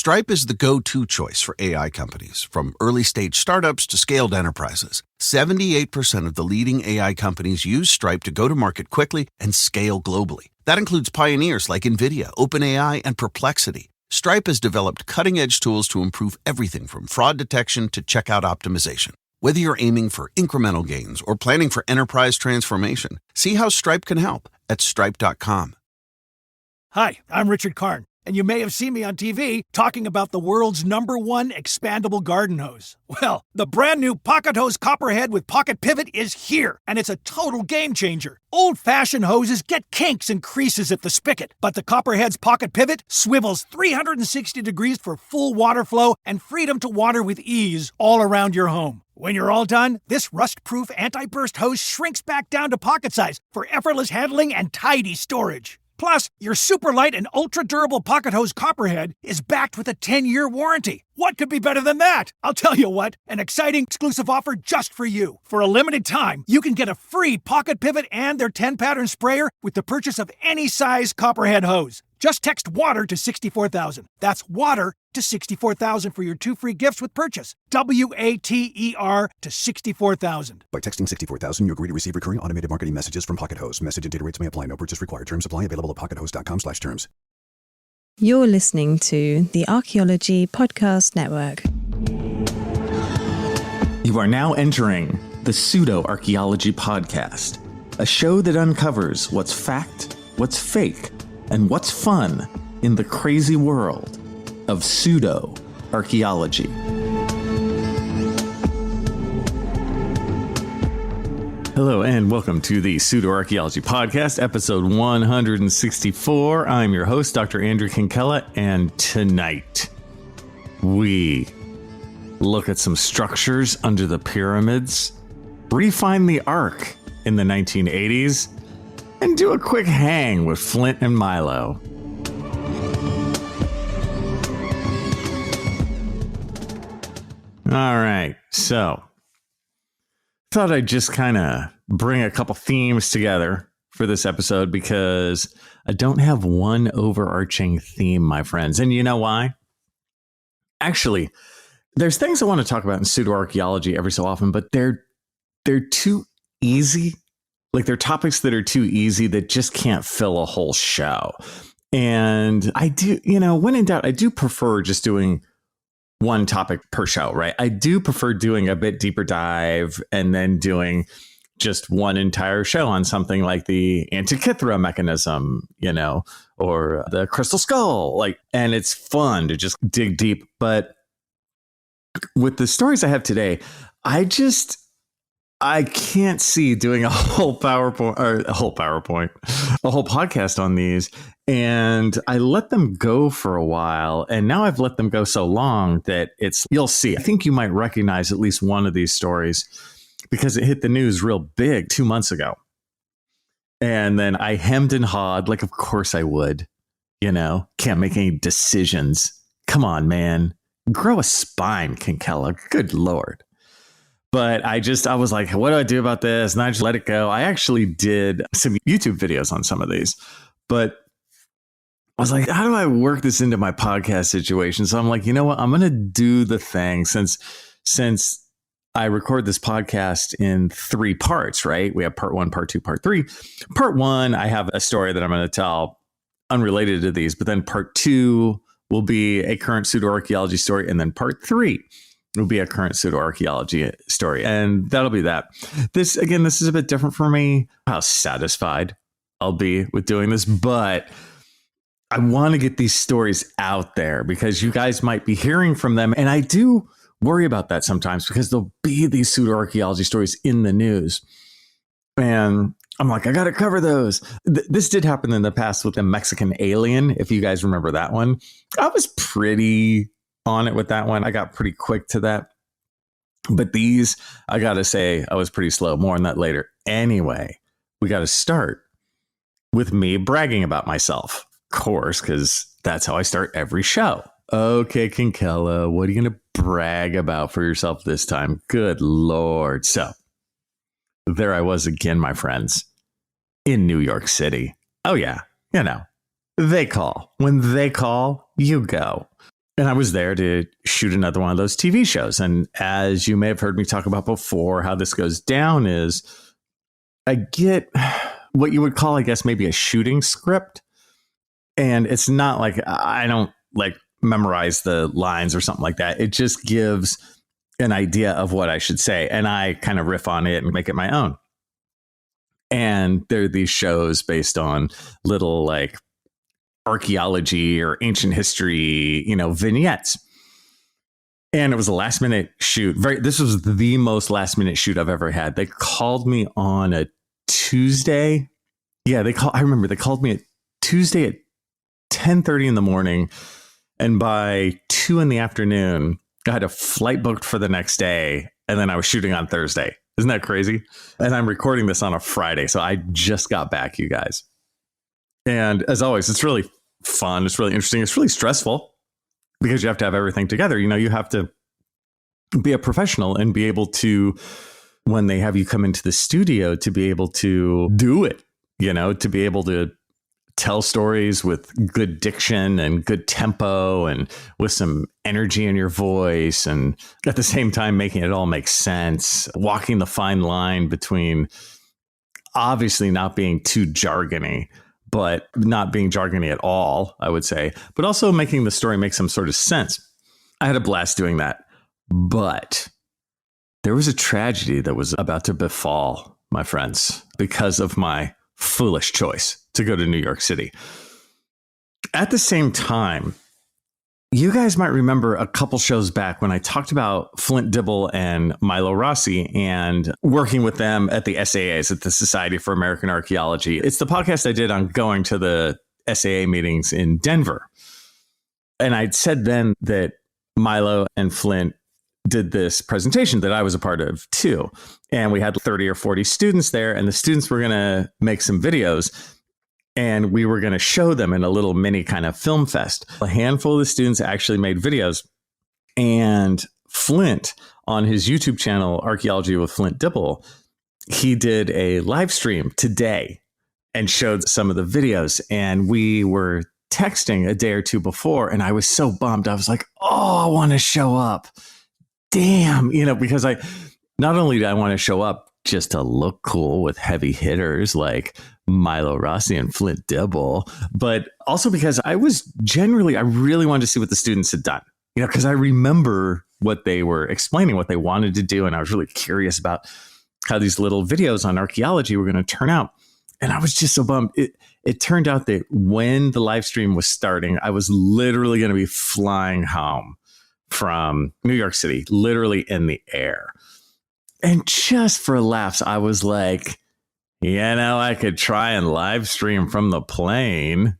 Stripe is the go-to choice for AI companies, from early-stage startups to scaled enterprises. 78% of the leading AI companies use Stripe to go to market quickly and scale globally. That includes pioneers like NVIDIA, OpenAI, and Perplexity. Stripe has developed cutting-edge tools to improve everything from fraud detection to checkout optimization. Whether you're aiming for incremental gains or planning for enterprise transformation, see how Stripe can help at stripe.com. Hi, I'm Richard Karn, and you may have seen me on TV talking about the world's #1 expandable garden hose. Well, the brand new Pocket Hose Copperhead with Pocket Pivot is here, and it's a total game changer. Old-fashioned hoses get kinks and creases at the spigot, but the Copperhead's Pocket Pivot swivels 360 degrees for full water flow and freedom to water with ease all around your home. When you're all done, this rust-proof anti-burst hose shrinks back down to pocket size for effortless handling and tidy storage. Plus, your super light and ultra-durable Pocket Hose Copperhead is backed with a 10-year warranty. What could be better than that? I'll tell you what, an exciting exclusive offer just for you. For a limited time, you can get a free Pocket Pivot and their 10-pattern sprayer with the purchase of any size Copperhead hose. Just text WATER to 64,000. That's WATER to 64,000 for your 2 free gifts with purchase. WATER to 64,000. By texting 64,000, you agree to receive recurring automated marketing messages from Pocket Hose. Message and data rates may apply. No purchase required. Terms apply. Available at pockethose.com/terms. You're listening to the Archaeology Podcast Network. You are now entering the Pseudoarchaeology Podcast, a show that uncovers what's fact, what's fake, and what's fun in the crazy world of pseudoarchaeology. Hello and welcome to the Pseudoarchaeology Podcast, episode 164. I'm your host, Dr. Andrew Kinkella, and tonight we look at some structures under the pyramids, refine the Ark in the 1980s, and do a quick hang with Flint and Milo. All right, so thought I'd just kind of bring a couple themes together for this episode because I don't have one overarching theme, my friends. And you know why? Actually, there's things I want to talk about in pseudoarchaeology every so often, but they're too easy. Like they're topics that are too easy that just can't fill a whole show. And I do, when in doubt, I do prefer just doing one topic per show, right? I do prefer doing a bit deeper dive and then doing just one entire show on something like the Antikythera mechanism, or the crystal skull, and it's fun to just dig deep. But with the stories I have today, I can't see doing a whole podcast on these. And I let them go for a while. And now I've let them go so long that you'll see. I think you might recognize at least one of these stories because it hit the news real big 2 months ago. And then I hemmed and hawed, like, of course I would, can't make any decisions. Come on, man. Grow a spine, Kinkella. Good Lord. But I was like, what do I do about this? And I just let it go. I actually did some YouTube videos on some of these, but I was like, how do I work this into my podcast situation? So I'm like, you know what? I'm going to do the thing since I record this podcast in 3 parts, right? We have part 1, part 2, part 3. Part 1, I have a story that I'm going to tell unrelated to these, but then part 2 will be a current pseudoarchaeology story. And then part 3 will be a current pseudoarchaeology story. And that'll be that. This is a bit different for me, how satisfied I'll be with doing this, but I want to get these stories out there because you guys might be hearing from them. And I do worry about that sometimes because there'll be these pseudoarchaeology stories in the news. And I'm like, I got to cover those. This did happen in the past with the Mexican alien. If you guys remember that one, I was pretty on it with that one. I got pretty quick to that. But these, I got to say, I was pretty slow. More on that later. Anyway, we got to start with me bragging about myself. Course, because that's how I start every show. Okay, Kinkella, what are you going to brag about for yourself this time? Good Lord. So there I was again, my friends, in New York City. Oh, yeah. They call. When they call, you go. And I was there to shoot another one of those TV shows. And as you may have heard me talk about before, how this goes down is I get what you would call, I guess, maybe a shooting script. And it's not like I don't like memorize the lines or something like that. It just gives an idea of what I should say. And I kind of riff on it and make it my own. And there are these shows based on little like archaeology or ancient history, vignettes. And it was a last minute shoot. This was the most last minute shoot I've ever had. They called me on a Tuesday. Yeah, I remember they called me at Tuesday at 10:30 in the morning. And by 2 p.m, I had a flight booked for the next day. And then I was shooting on Thursday. Isn't that crazy? And I'm recording this on a Friday. So I just got back, you guys. And as always, it's really fun. It's really interesting. It's really stressful because you have to have everything together. You have to be a professional and be able to, when they have you come into the studio, to be able to do it, to be able to tell stories with good diction and good tempo and with some energy in your voice. And at the same time, making it all make sense, walking the fine line between obviously not being too jargony, but not being jargony at all, I would say, but also making the story make some sort of sense. I had a blast doing that, but there was a tragedy that was about to befall my friends because of my foolish choice to go to New York City. At the same time, you guys might remember a couple shows back when I talked about Flint Dibble and Milo Rossi and working with them at the SAAs, at the Society for American Archaeology. It's the podcast I did on going to the SAA meetings in Denver. And I'd said then that Milo and Flint did this presentation that I was a part of too. And we had 30 or 40 students there, and the students were going to make some videos. And we were going to show them in a little mini kind of film fest. A handful of the students actually made videos. And Flint, on his YouTube channel, Archaeology with Flint Dibble, he did a live stream today and showed some of the videos. And we were texting a day or two before, and I was so bummed. I was like, oh, I want to show up. Damn, because not only do I want to show up just to look cool with heavy hitters like Milo Rossi and Flint Dibble, but also because I really wanted to see what the students had done, because I remember what they were explaining, what they wanted to do. And I was really curious about how these little videos on archaeology were going to turn out. And I was just so bummed. It turned out that when the live stream was starting, I was literally going to be flying home from New York City, literally in the air. And just for laughs, I was like, I could try and live stream from the plane.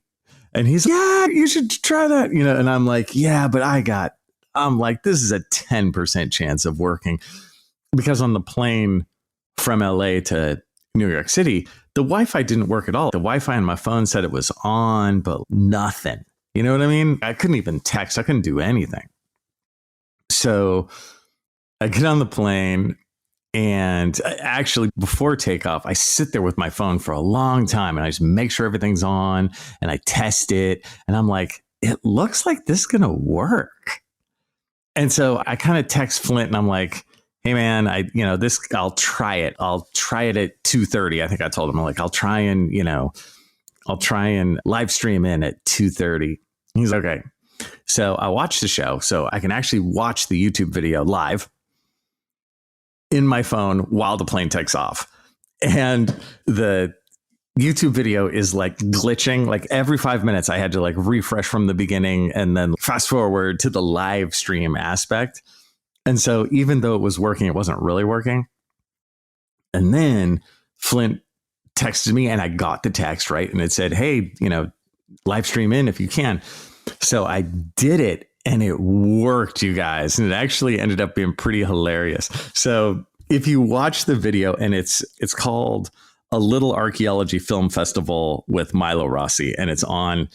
And he's like, yeah, you should try that. And I'm like, yeah, but I'm like, this is a 10% chance of working, because on the plane from LA to New York City, the Wi-Fi didn't work at all. The Wi-Fi on my phone said it was on, but nothing. You know what I mean? I couldn't even text. I couldn't do anything. So I get on the plane, and actually before takeoff, I sit there with my phone for a long time, and I just make sure everything's on, and I test it. And I'm like, it looks like this is going to work. And so I kind of text Flint, and I'm like, hey man, I'll try it. I'll try it at 2:30. I think I told him, I'm like, I'll try and live stream in at 2:30. He's like, okay. So I watched the show, so I can actually watch the YouTube video live in my phone while the plane takes off. And the YouTube video is like glitching. Like every 5 minutes, I had to like refresh from the beginning and then fast forward to the live stream aspect. And so even though it was working, it wasn't really working. And then Flint texted me, and I got the text right. And it said, hey, live stream in if you can. So I did it, and it worked, you guys. And it actually ended up being pretty hilarious. So if you watch the video, and it's called A Little Archaeology Film Festival with Milo Rossi, and it's on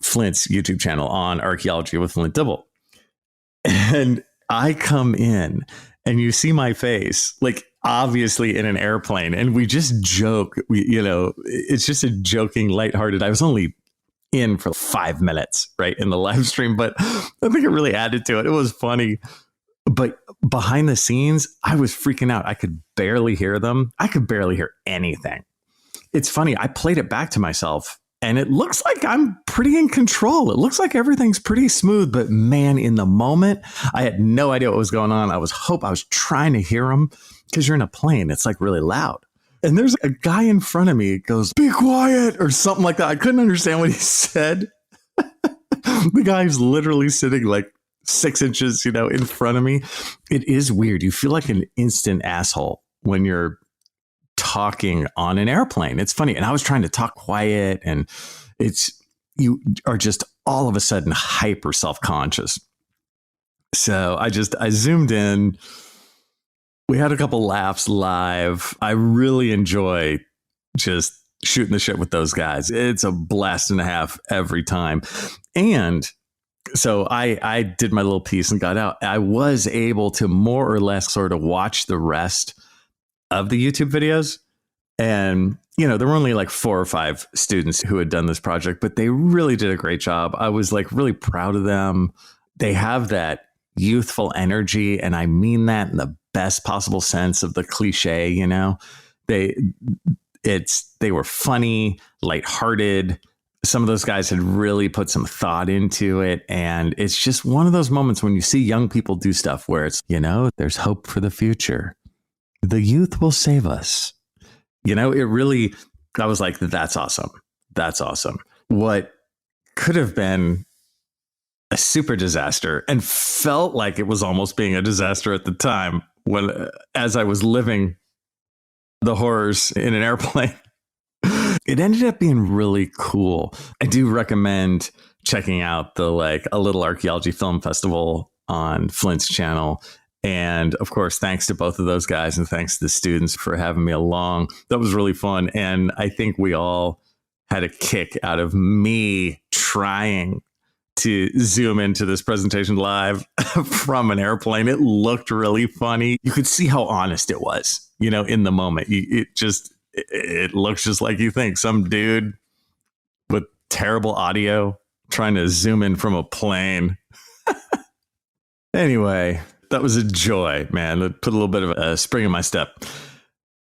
Flint's YouTube channel on Archaeology with Flint Dibble. And I come in, and you see my face, like obviously in an airplane, and we just joke. It's just a joking, lighthearted. I was only in for 5 minutes, right, in the live stream, but I think it really added to it. It was funny. But behind the scenes, I was freaking out. I could barely hear them. I could barely hear anything. It's funny. I played it back to myself and it looks like I'm pretty in control. It looks like everything's pretty smooth. But man, in the moment, I had no idea what was going on. I was trying to hear them because you're in a plane. It's like really loud. And there's a guy in front of me that goes, "Be quiet," or something like that. I couldn't understand what he said. The guy's literally sitting like 6 inches, in front of me. It is weird. You feel like an instant asshole when you're talking on an airplane. It's funny. And I was trying to talk quiet, and you are just all of a sudden hyper self-conscious. So I zoomed in. We had a couple laughs live. I really enjoy just shooting the shit with those guys. It's a blast and a half every time. And so I did my little piece and got out. I was able to more or less sort of watch the rest of the YouTube videos. And, there were only like 4 or 5 students who had done this project, but they really did a great job. I was like really proud of them. They have that youthful energy. And I mean that in the best possible sense of the cliche, They were funny, lighthearted. Some of those guys had really put some thought into it. And it's just one of those moments when you see young people do stuff where it's, there's hope for the future. The youth will save us. It really, I was like, that's awesome. That's awesome. What could have been a super disaster and felt like it was almost being a disaster at the time as I was living the horrors in an airplane. It ended up being really cool. I do recommend checking out the A Little Archaeology Film Festival on Flint's channel. And of course, thanks to both of those guys and thanks to the students for having me along. That was really fun. And I think we all had a kick out of me trying to zoom into this presentation live from an airplane. It looked really funny. You could see how honest it was, in the moment. It looks just like you think some dude with terrible audio trying to zoom in from a plane. Anyway, that was a joy, man. It put a little bit of a spring in my step.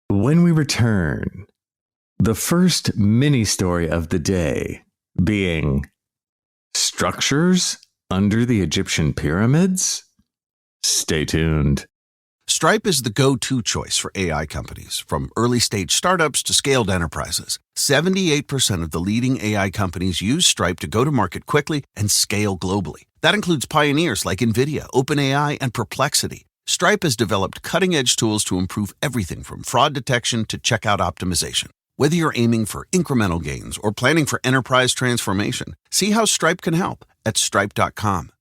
When we return, the first mini story of the day being structures under the Egyptian pyramids. Stay tuned. Stripe is the go-to choice for AI companies, from early-stage startups to scaled enterprises. 78% of the leading AI companies use Stripe to go to market quickly and scale globally. That includes pioneers like NVIDIA, OpenAI, and Perplexity. Stripe has developed cutting-edge tools to improve everything from fraud detection to checkout optimization. Whether you're aiming for incremental gains or planning for enterprise transformation, see how Stripe can help at stripe.com.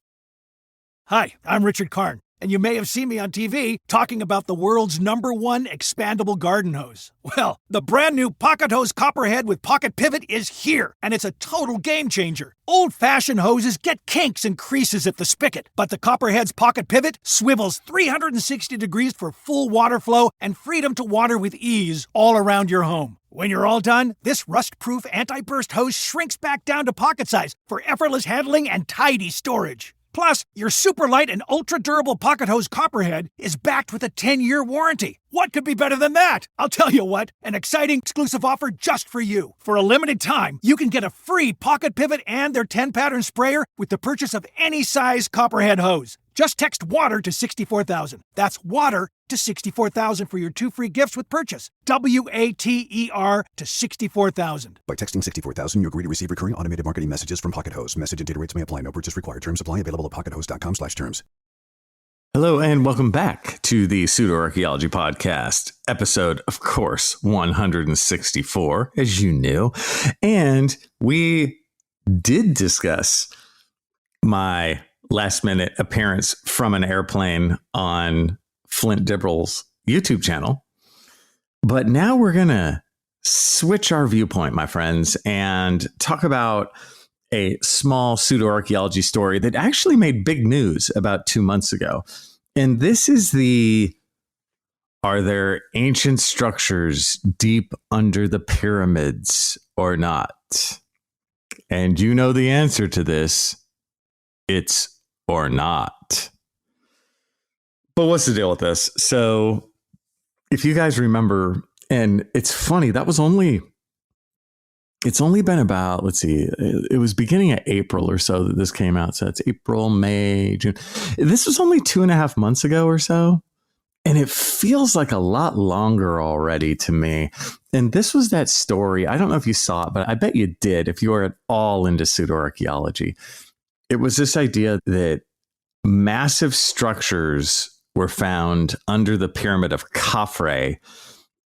Hi, I'm Richard Karn, and you may have seen me on TV talking about the world's #1 expandable garden hose. Well, the brand new Pocket Hose Copperhead with Pocket Pivot is here, and it's a total game changer. Old-fashioned hoses get kinks and creases at the spigot, but the Copperhead's Pocket Pivot swivels 360 degrees for full water flow and freedom to water with ease all around your home. When you're all done, this rust-proof anti-burst hose shrinks back down to pocket size for effortless handling and tidy storage. Plus, your super light and ultra-durable Pocket Hose Copperhead is backed with a 10-year warranty. What could be better than that? I'll tell you what, an exciting exclusive offer just for you. For a limited time, you can get a free Pocket Pivot and their 10-pattern sprayer with the purchase of any size Copperhead hose. Just text WATER to 64,000. That's WATER to 64,000 for your 2 free gifts with purchase. WATER to 64,000. By texting 64,000, you agree to receive recurring automated marketing messages from Pocket Hose. Message and data rates may apply. No purchase required. Terms apply. Available at pockethose.com/terms. Hello and welcome back to the Pseudoarchaeology Podcast, episode, of course, 164, as you knew. And we did discuss my last minute appearance from an airplane on Flint Dibble's YouTube channel. But now we're going to switch our viewpoint, my friends, and talk about a small pseudoarchaeology story that actually made big news about 2 months ago. And this is are there ancient structures deep under the pyramids or not? And you know the answer to this. It's or not. But what's the deal with this? So if you guys remember, and it's funny, it's only been about, let's see, it was beginning of April or so that this came out. So it's April, May, June. This was only 2.5 months ago or so. And it feels like a lot longer already to me. And this was that story. I don't know if you saw it, but I bet you did if you are at all into pseudoarchaeology. It was this idea that massive structures were found under the pyramid of Khafre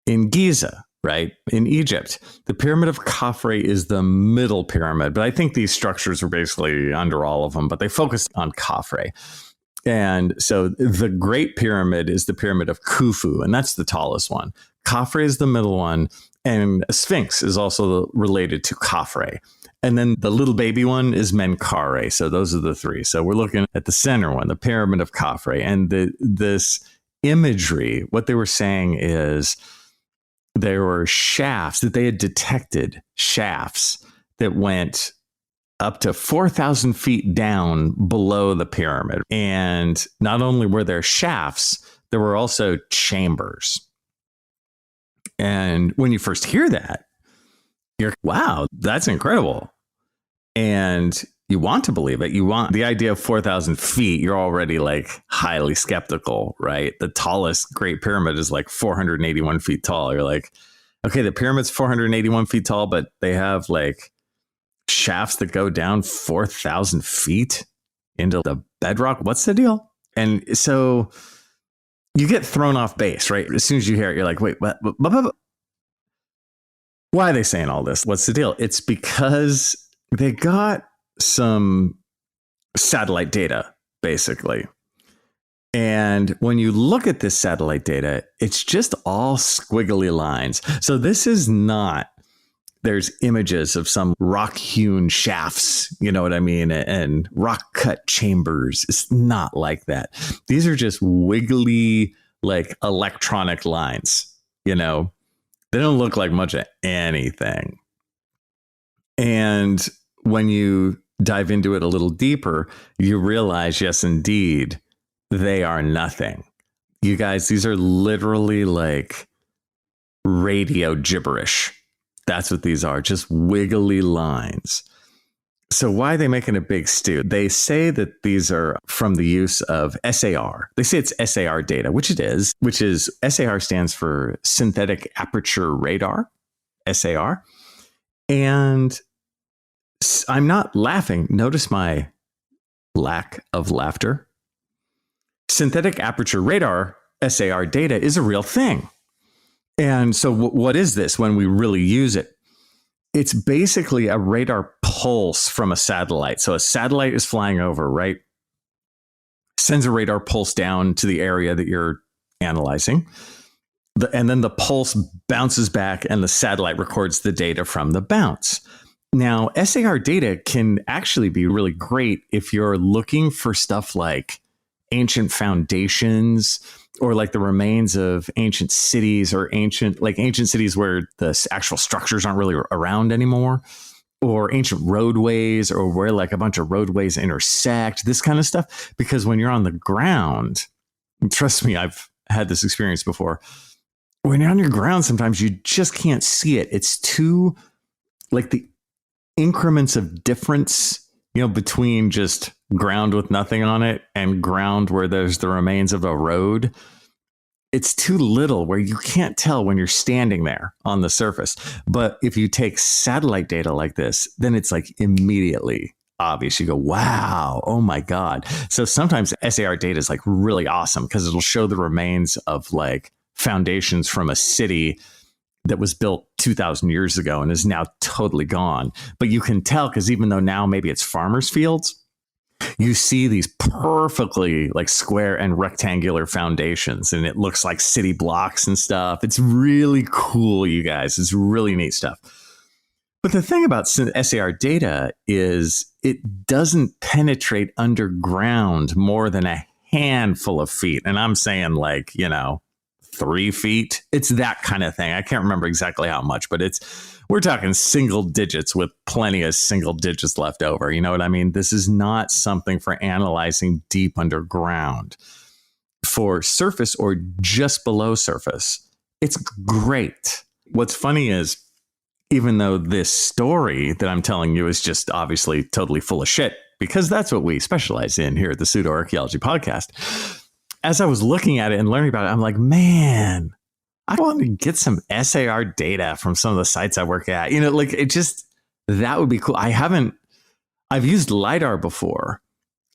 in Giza, right? In Egypt. The pyramid of Khafre is the middle pyramid, but I think these structures were basically under all of them, but they focused on Khafre. And so the Great Pyramid is the pyramid of Khufu, and that's the tallest one. Khafre is the middle one, and Sphinx is also related to Khafre. And then the little baby one is Menkaure. So those are the three. So we're looking at the center one, the pyramid of Khafre. And this imagery, what they were saying is there were shafts that they had detected, shafts that went up to 4,000 feet down below the pyramid. And not only were there shafts, there were also chambers. And when you first hear that, you're, wow, that's incredible. And you want to believe it. You want the idea of 4,000 feet. You're already like highly skeptical, right? The tallest Great Pyramid is like 481 feet tall. You're like, okay, the pyramid's 481 feet tall, but they have like shafts that go down 4,000 feet into the bedrock. What's the deal? And so you get thrown off base, right? As soon as you hear it, you're like, wait, what? Why are they saying all this? What's the deal? It's because they got some satellite data, basically. And when you look at this satellite data, it's just all squiggly lines. So this is not, there's images of some rock-hewn shafts, you know what I mean, and rock-cut chambers. It's not like that. These are just wiggly, like electronic lines, you know. They don't look like much of anything. And when you dive into it a little deeper, you realize, yes, indeed, they are nothing. You guys, these are literally like radio gibberish. That's what these are, just wiggly lines. So why are they making a big stew? They say that these are from the use of SAR. They say it's SAR data, which it is, which is SAR stands for synthetic aperture radar, SAR. And I'm not laughing. Notice my lack of laughter. Synthetic aperture radar, SAR data, is a real thing. And so what is this when we really use it? It's basically a radar pulse from a satellite. So a satellite is flying over, right? Sends a radar pulse down to the area that you're analyzing. And then the pulse bounces back and the satellite records the data from the bounce. Now, SAR data can actually be really great if you're looking for stuff like ancient foundations, or like the remains of ancient cities, or ancient cities where the actual structures aren't really around anymore, or ancient roadways, or where like a bunch of roadways intersect, this kind of stuff. Because when you're on the ground, trust me, I've had this experience before. When you're on your ground, sometimes you just can't see it. It's too, like the increments of difference, you know, between just ground with nothing on it and ground where there's the remains of a road. It's too little where you can't tell when you're standing there on the surface. But if you take satellite data like this, then it's like immediately obvious. You go, wow, oh my God. So sometimes SAR data is like really awesome because it'll show the remains of like foundations from a city that was built 2,000 years ago and is now totally gone. But you can tell because even though now maybe it's farmers' fields, you see these perfectly like square and rectangular foundations, and it looks like city blocks and stuff. It's really cool, you guys. It's really neat stuff. But the thing about SAR data is it doesn't penetrate underground more than a handful of feet. And I'm saying like, you know, 3 feet. It's that kind of thing. I can't remember exactly how much, but we're talking single digits with plenty of single digits left over. You know what I mean? This is not something for analyzing deep underground. For surface or just below surface, it's great. What's funny is, even though this story that I'm telling you is just obviously totally full of shit, because that's what we specialize in here at the Pseudoarchaeology Podcast, as I was looking at it and learning about it, I'm like, man, I want to get some SAR data from some of the sites I work at. You know, like that would be cool. I've used LiDAR before,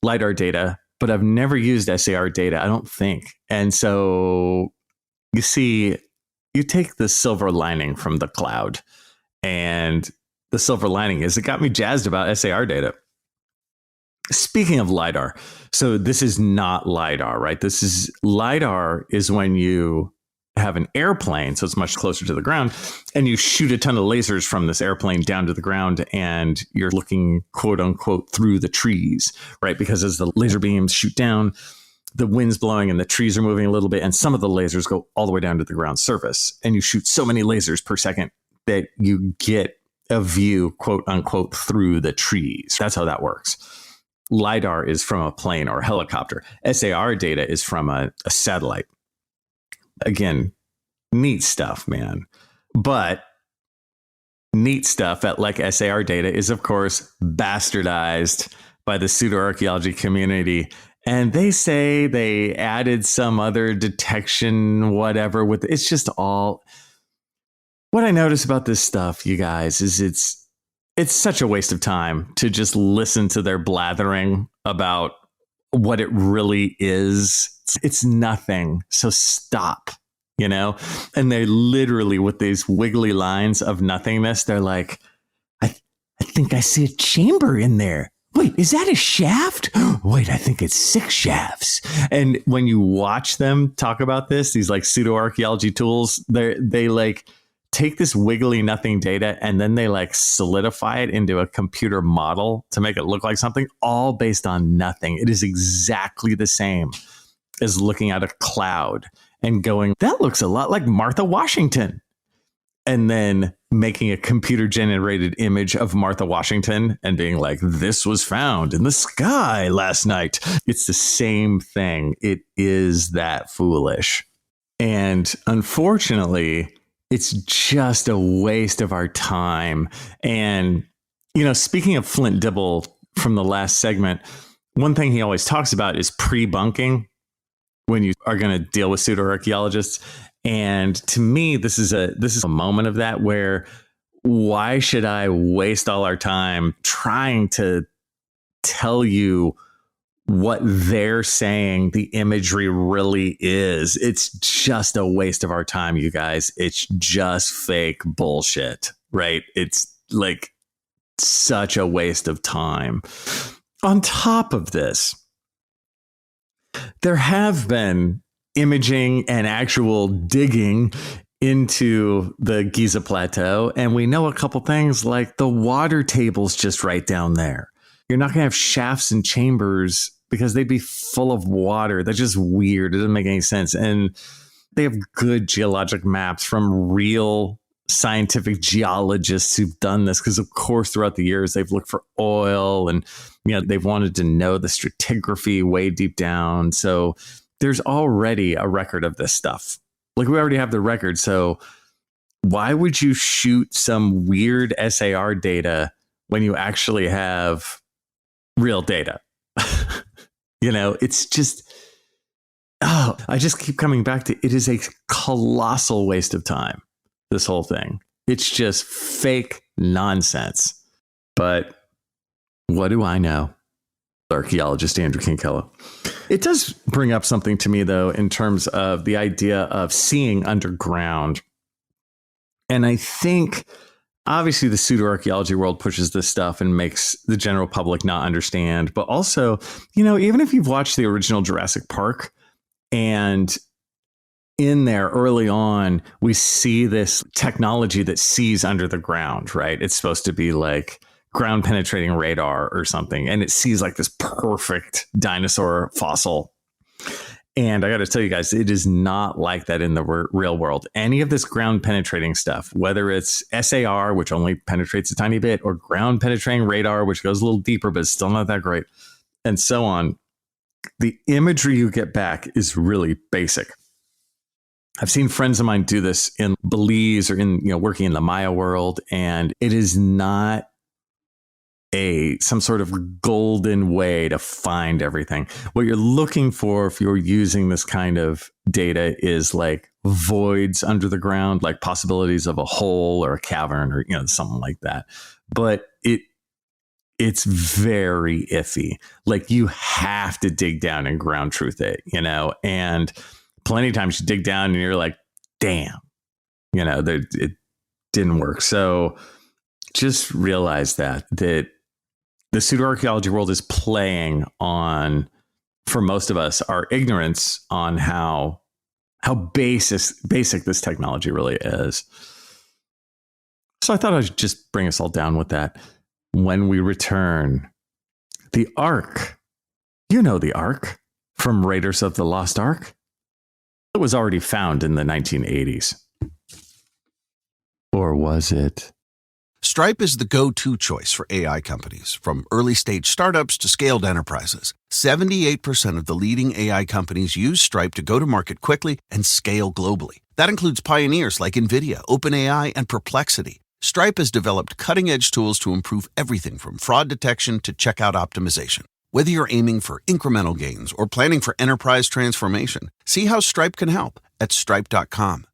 LiDAR data, but I've never used SAR data, I don't think. And so you see, you take the silver lining from the cloud, and the silver lining is it got me jazzed about SAR data. Speaking of LiDAR, so this is not LiDAR, right? LiDAR is when you have an airplane, so it's much closer to the ground, and you shoot a ton of lasers from this airplane down to the ground, and you're looking, quote unquote, through the trees, right? Because as the laser beams shoot down, the wind's blowing and the trees are moving a little bit, and some of the lasers go all the way down to the ground surface, and you shoot so many lasers per second that you get a view, quote unquote, through the trees. That's how that works. LiDAR is from a plane or a helicopter. SAR data is from a satellite. Again, neat stuff, man. But neat stuff at like SAR data is, of course, bastardized by the pseudoarchaeology community. And they say they added some other detection, whatever, with it's just all. What I notice about this stuff, you guys, is it's such a waste of time to just listen to their blathering about what it really is. It's nothing. So stop, you know? And they literally, with these wiggly lines of nothingness, they're like, I think I see a chamber in there. Wait, is that a shaft? Wait, I think it's 6 shafts. And when you watch them talk about this, these like pseudoarchaeology tools, they like take this wiggly nothing data and then they like solidify it into a computer model to make it look like something, all based on nothing. It is exactly the same as looking at a cloud and going, that looks a lot like Martha Washington. And then making a computer generated image of Martha Washington and being like, this was found in the sky last night. It's the same thing. It is that foolish. And unfortunately, it's just a waste of our time. And, you know, speaking of Flint Dibble from the last segment, one thing he always talks about is pre-bunking when you are going to deal with pseudoarchaeologists. And to me, this is a moment of that where why should I waste all our time trying to tell you what they're saying the imagery really is? It's just a waste of our time, you guys. It's just fake bullshit, right? It's like such a waste of time. On top of this, there have been imaging and actual digging into the Giza Plateau, and we know a couple things like the water table's just right down there. You're not going to have shafts and chambers because they'd be full of water. That's just weird. It doesn't make any sense. And they have good geologic maps from real scientific geologists who've done this, because of course throughout the years they've looked for oil and, you know, they've wanted to know the stratigraphy way deep down. So there's already a record of this stuff. Like, we already have the record. So why would you shoot some weird SAR data when you actually have real data? You know, it's just, I just keep coming back to it is a colossal waste of time, this whole thing. It's just fake nonsense. But what do I know? Archaeologist Andrew Kinkella. It does bring up something to me, though, in terms of the idea of seeing underground. And I think, obviously, the pseudoarchaeology world pushes this stuff and makes the general public not understand. But also, you know, even if you've watched the original Jurassic Park, and in there early on, we see this technology that sees under the ground, right? It's supposed to be like ground penetrating radar or something. And it sees like this perfect dinosaur fossil. And I got to tell you guys, it is not like that in the real world. Any of this ground penetrating stuff, whether it's SAR, which only penetrates a tiny bit, or ground penetrating radar, which goes a little deeper, but it's still not that great, and so on, the imagery you get back is really basic. I've seen friends of mine do this in Belize or in, working in the Maya world, and it is not some sort of golden way to find everything. What you're looking for if you're using this kind of data is like voids under the ground, like possibilities of a hole or a cavern or something like that. But it's very iffy. Like you have to dig down and ground truth it, and plenty of times you dig down and you're like, damn, it didn't work. So just realize that the pseudoarchaeology world is playing on, for most of us, our ignorance on how basic this technology really is. So I thought I'd just bring us all down with that. When we return, the Ark. The Ark from Raiders of the Lost Ark. It was already found in the 1980s. Or was it? Stripe is the go-to choice for AI companies, from early-stage startups to scaled enterprises. 78% of the leading AI companies use Stripe to go to market quickly and scale globally. That includes pioneers like NVIDIA, OpenAI, and Perplexity. Stripe has developed cutting-edge tools to improve everything from fraud detection to checkout optimization. Whether you're aiming for incremental gains or planning for enterprise transformation, see how Stripe can help at stripe.com.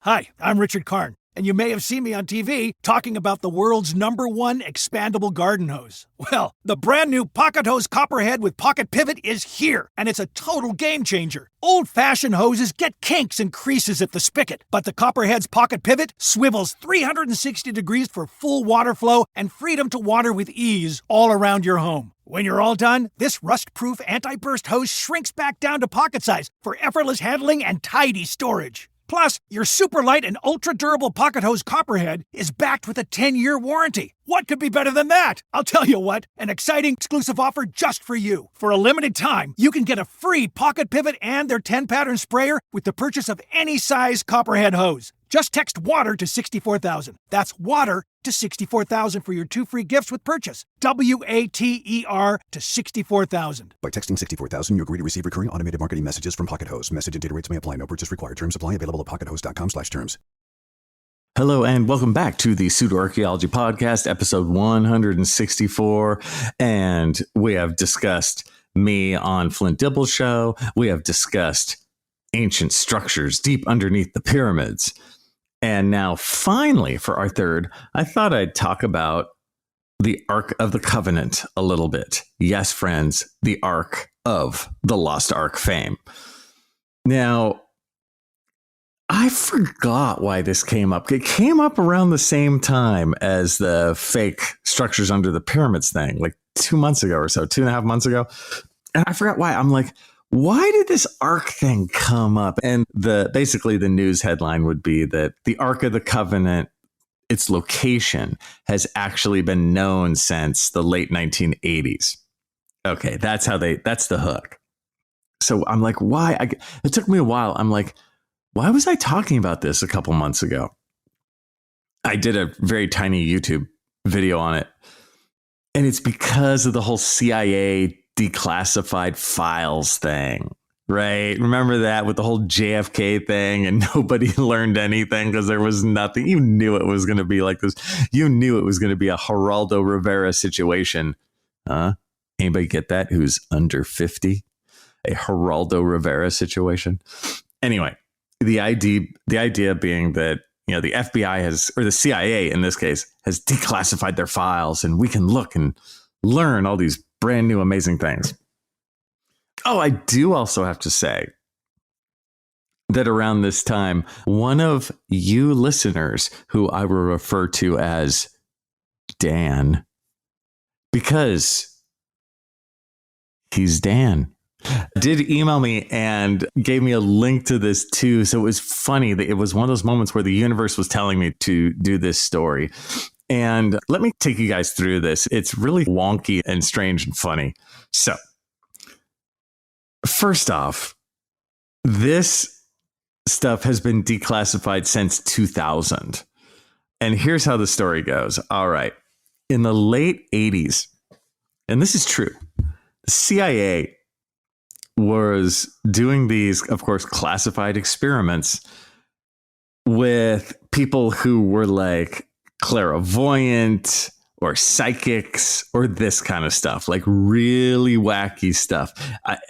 Hi, I'm Richard Karn, and you may have seen me on TV talking about the world's #1 expandable garden hose. Well, the brand new Pocket Hose Copperhead with Pocket Pivot is here, and it's a total game changer. Old-fashioned hoses get kinks and creases at the spigot, but the Copperhead's Pocket Pivot swivels 360 degrees for full water flow and freedom to water with ease all around your home. When you're all done, this rust-proof anti-burst hose shrinks back down to pocket size for effortless handling and tidy storage. Plus, your super light and ultra-durable Pocket Hose Copperhead is backed with a 10-year warranty. What could be better than that? I'll tell you what, an exciting exclusive offer just for you. For a limited time, you can get a free Pocket Pivot and their 10-pattern sprayer with the purchase of any size Copperhead hose. Just text WATER to 64,000. That's WATER to 64,000 for your 2 free gifts with purchase. WATER to 64,000. By texting 64,000, you agree to receive recurring automated marketing messages from Pocket Hose. Message and data rates may apply. No purchase required. Terms apply. Available at pockethose.com/terms. Hello and welcome back to the Pseudoarchaeology Podcast, episode 164. And we have discussed me on Flint Dibble's show. We have discussed ancient structures deep underneath the pyramids. And now, finally, for our third, I thought I'd talk about the Ark of the Covenant a little bit. Yes, friends, the Ark of the Lost Ark fame. Now, I forgot why this came up. It came up around the same time as the fake structures under the pyramids thing, like 2 months ago or so, 2.5 months ago. And I forgot why. I'm like, why did this Ark thing come up? And basically the news headline would be that the Ark of the Covenant, its location has actually been known since the late 1980s. Okay, that's the hook. So I'm like, why? It took me a while. I'm like, why was I talking about this a couple months ago? I did a very tiny YouTube video on it. And it's because of the whole CIA declassified files thing, right? Remember that with the whole JFK thing and nobody learned anything because there was nothing. You knew it was going to be like this. You knew it was going to be a Geraldo Rivera situation. Anybody get that? Who's under 50? A Geraldo Rivera situation. Anyway, the idea being that, the FBI has, or the CIA in this case, has declassified their files and we can look and learn all these brand new amazing things. Oh, I do also have to say that around this time, one of you listeners, who I will refer to as Dan, because he's Dan, did email me and gave me a link to this too. So it was funny that it was one of those moments where the universe was telling me to do this story. And let me take you guys through this. It's really wonky and strange and funny. So first off, this stuff has been declassified since 2000. And here's how the story goes. All right. In the late 80s, and this is true, the CIA was doing these, of course, classified experiments with people who were like clairvoyant or psychics or this kind of stuff, like really wacky stuff.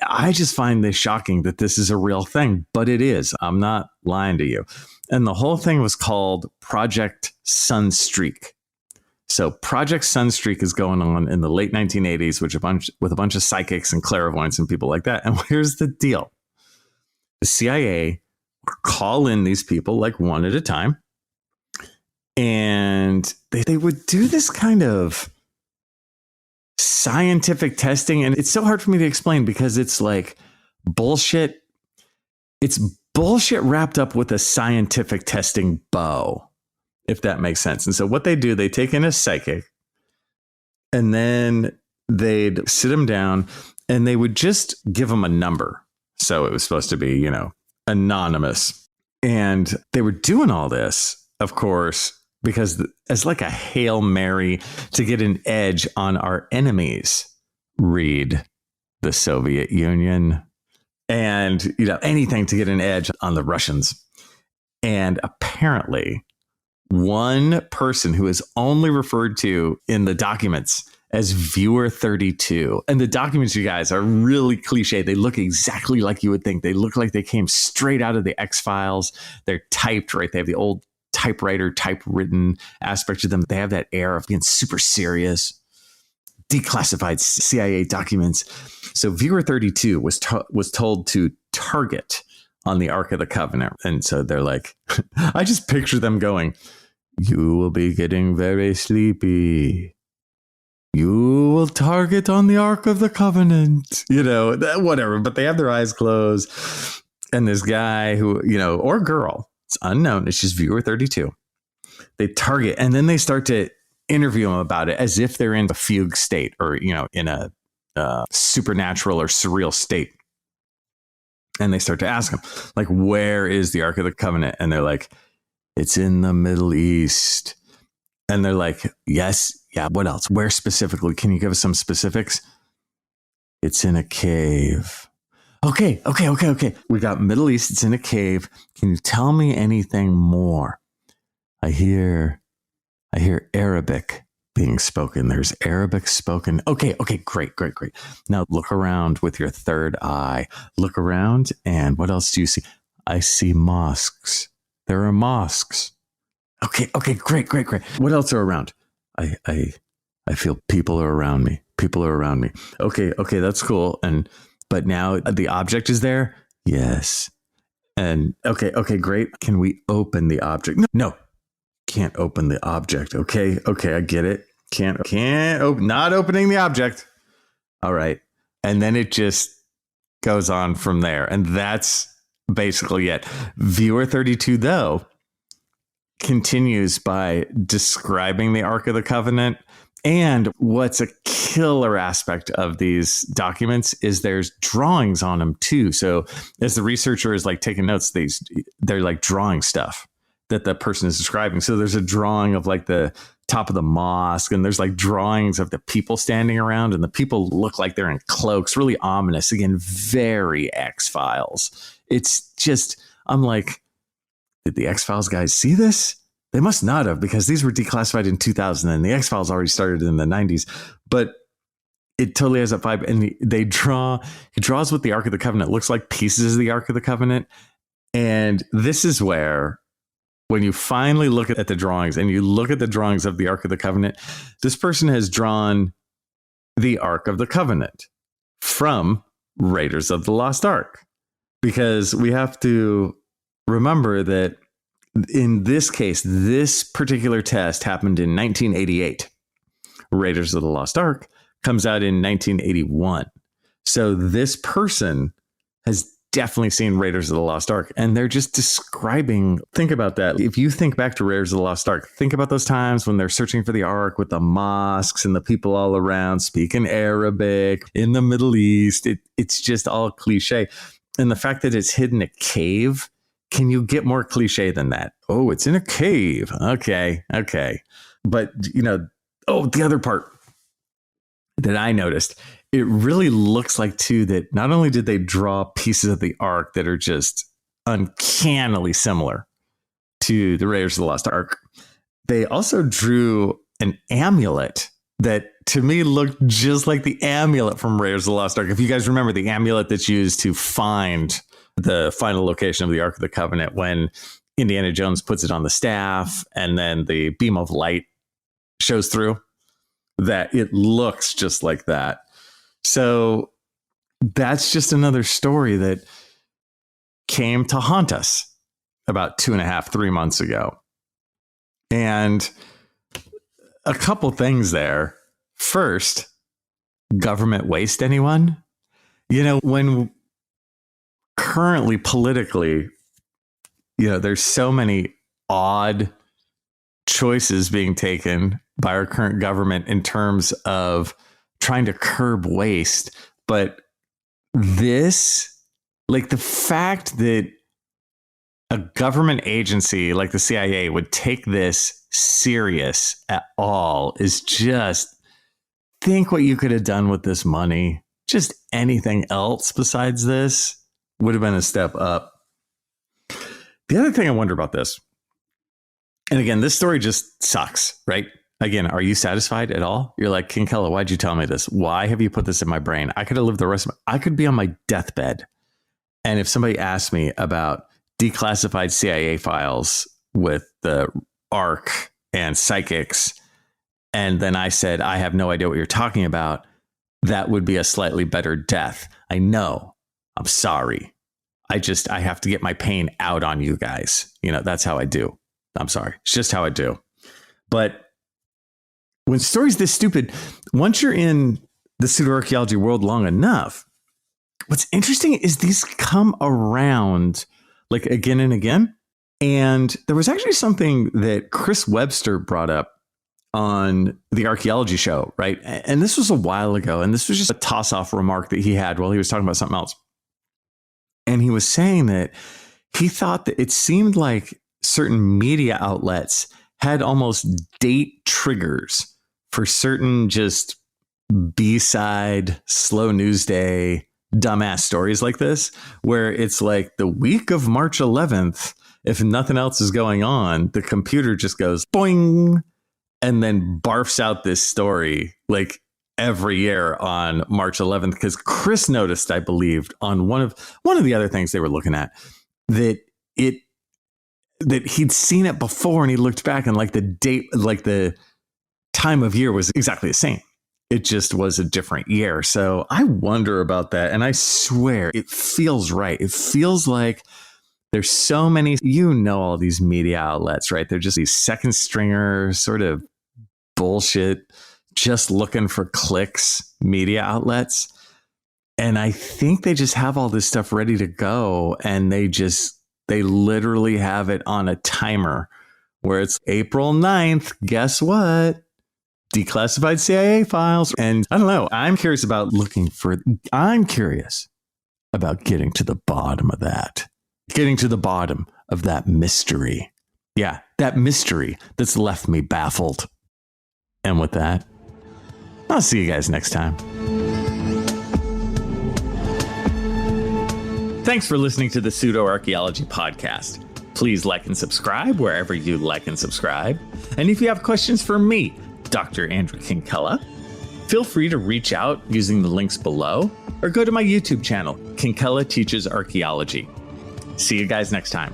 I just find this shocking that this is a real thing, but it is. I'm not lying to you. And the whole thing was called Project Sunstreak. So Project Sunstreak is going on in the late 1980s, with a bunch of psychics and clairvoyants and people like that. And here's the deal. The CIA call in these people like one at a time. And they would do this kind of scientific testing. And it's so hard for me to explain because it's like bullshit. It's bullshit wrapped up with a scientific testing bow, if that makes sense. And so what they do, they take in a psychic and then they'd sit them down and they would just give them a number. So it was supposed to be, anonymous. And they were doing all this, of course, because as like a Hail Mary to get an edge on our enemies, read the Soviet Union, and, anything to get an edge on the Russians. And apparently one person who is only referred to in the documents as Viewer 32. And the documents, you guys, are really cliche. They look exactly like you would think. They look like they came straight out of the X-Files. They're typed, right? They have the old typewriter, typewritten aspect to them. They have that air of being super serious, declassified CIA documents. So Viewer 32 was told to target on the Ark of the Covenant. And so they're like, I just picture them going, "You will be getting very sleepy. You will target on the Ark of the Covenant," whatever. But they have their eyes closed. And this guy who, or girl, it's unknown. It's just Viewer 32. They target and then they start to interview them about it as if they're in a fugue state or, in a supernatural or surreal state. And they start to ask them, like, where is the Ark of the Covenant? And they're like, it's in the Middle East. And they're like, yes. Yeah. What else? Where specifically? Can you give us some specifics? It's in a cave. Okay. We got Middle East. It's in a cave. Can you tell me anything more? I hear Arabic being spoken. There's Arabic spoken. Okay. Great. Now look around with your third eye. Look around. And what else do you see? I see mosques. There are mosques. Okay. Great. What else are around? I feel people are around me. Okay, that's cool. But now the object is there? Yes. And okay, great. Can we open the object? No. Can't open the object. Okay, I get it. Can't open, not opening the object. All right. And then it just goes on from there. And that's basically it. Viewer 32, though, continues by describing the Ark of the Covenant. And what's a killer aspect of these documents is there's drawings on them too. So as the researcher is like taking notes, they're like drawing stuff that the person is describing. So there's a drawing of like the top of the mosque, and there's like drawings of the people standing around, and the people look like they're in cloaks, really ominous. Again, very X-Files. It's just, I'm like, did the X-Files guys see this? They must not have, because these were declassified in 2000 and the X-Files already started in the 90s. But it totally has that vibe. And he draws what the Ark of the Covenant looks like, pieces of the Ark of the Covenant. And this is where, when you finally look at the drawings and you look at the drawings of the Ark of the Covenant, this person has drawn the Ark of the Covenant from Raiders of the Lost Ark. Because we have to remember that in this case, this particular test happened in 1988. Raiders of the Lost Ark comes out in 1981. So this person has definitely seen Raiders of the Lost Ark. And they're just describing, think about that. If you think back to Raiders of the Lost Ark, think about those times when they're searching for the Ark with the mosques and the people all around speaking Arabic in the Middle East. It's just all cliche. And the fact that it's hidden a cave, can you get more cliche than that? Oh, it's in a cave. Okay. But, the other part that I noticed, it really looks like, too, that not only did they draw pieces of the Ark that are just uncannily similar to the Raiders of the Lost Ark, they also drew an amulet that, to me, looked just like the amulet from Raiders of the Lost Ark. If you guys remember the amulet that's used to find the final location of the Ark of the Covenant when Indiana Jones puts it on the staff and then the beam of light shows through, that it looks just like that. So that's just another story that came to haunt us about 2.5, 3 months ago. And a couple things there. First, government waste anyone? When currently politically, there's so many odd choices being taken by our current government in terms of trying to curb waste. But this, like the fact that a government agency like the CIA would take this serious at all is just, think what you could have done with this money. Just anything else besides this would have been a step up. The other thing I wonder about this, and again, this story just sucks, right? Again, are you satisfied at all? You're like, King Kella, why'd you tell me this? Why have you put this in my brain? I could have lived the rest of I could be on my deathbed. And if somebody asked me about declassified CIA files with the Ark and psychics, and then I said, I have no idea what you're talking about, that would be a slightly better death. I know. I'm sorry. I have to get my pain out on you guys. That's how I do. I'm sorry. It's just how I do. But when stories this stupid, once you're in the pseudoarchaeology world long enough, what's interesting is these come around like again and again. And there was actually something that Chris Webster brought up on the Archaeology show, right? And this was a while ago. And this was just a toss-off remark that he had while he was talking about something else. And he was saying that he thought that it seemed like certain media outlets had almost date triggers for certain just B-side, slow news day, dumbass stories like this, where it's like the week of March 11th, if nothing else is going on, the computer just goes boing and then barfs out this story like every year on March 11th. Because Chris noticed, I believed, on one of the other things they were looking at, that he'd seen it before, and he looked back and like the date, like the time of year was exactly the same. It just was a different year. So I wonder about that. And I swear it feels right. It feels like there's so many, all these media outlets, right? They're just these second stringer sort of bullshit, just looking for clicks media outlets. And I think they just have all this stuff ready to go. And they literally have it on a timer where it's April 9th. Guess what? Declassified CIA files. And I don't know. I'm curious about getting to the bottom of that. Getting to the bottom of that mystery. Yeah, that mystery that's left me baffled. And with that, I'll see you guys next time. Thanks for listening to the Pseudoarchaeology Podcast. Please like and subscribe wherever you like and subscribe. And if you have questions for me, Dr. Andrew Kinkella, feel free to reach out using the links below or go to my YouTube channel, Kinkella Teaches Archaeology. See you guys next time.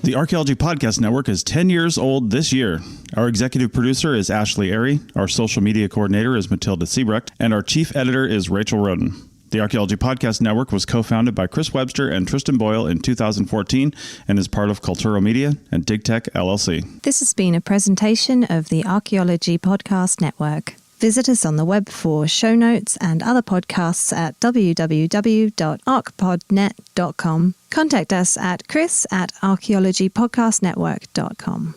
The Archaeology Podcast Network is 10 years old this year. Our executive producer is Ashley Airy, our social media coordinator is Matilda Siebrecht, and our chief editor is Rachel Roden. The Archaeology Podcast Network was co-founded by Chris Webster and Tristan Boyle in 2014 and is part of Cultural Media and DigTech LLC. This has been a presentation of the Archaeology Podcast Network. Visit us on the web for show notes and other podcasts at www.archpodnet.com. Contact us at chris@archaeologypodcastnetwork.com.